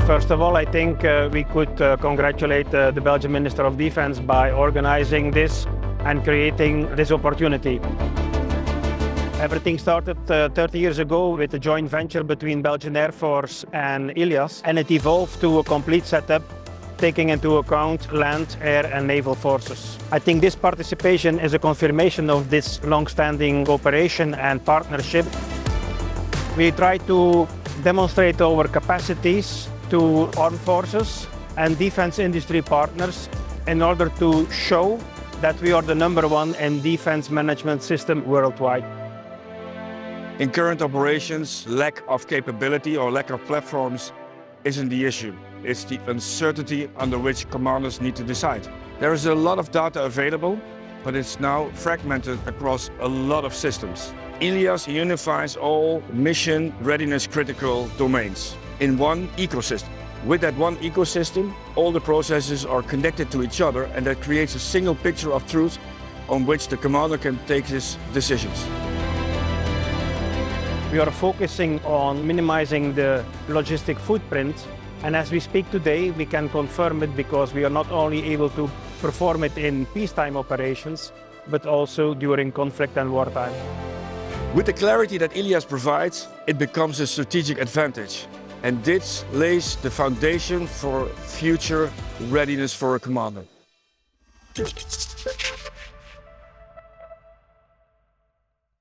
First of all, I think we could congratulate the Belgian Minister of Defense by organizing this and creating this opportunity. Everything started 30 years ago with a joint venture between Belgian Air Force and ILIAS, and it evolved to a complete setup taking into account land, air and naval forces. I think this participation is a confirmation of this long-standing cooperation and partnership. We try to demonstrate our capacities to armed forces and defense industry partners in order to show that we are the #1 in defense management system worldwide. In current operations, lack of capability or lack of platforms isn't the issue. It's the uncertainty under which commanders need to decide. There is a lot of data available, but it's now fragmented across a lot of systems. ILIAS unifies all mission readiness critical domains in one ecosystem. With that one ecosystem, all the processes are connected to each other, and that creates a single picture of truth on which the commander can take his decisions. We are focusing on minimizing the logistic footprint, and as we speak today, we can confirm it because we are not only able to perform it in peacetime operations, but also during conflict and wartime. With the clarity that ILIAS provides, it becomes a strategic advantage, and this lays the foundation for future readiness for a commander.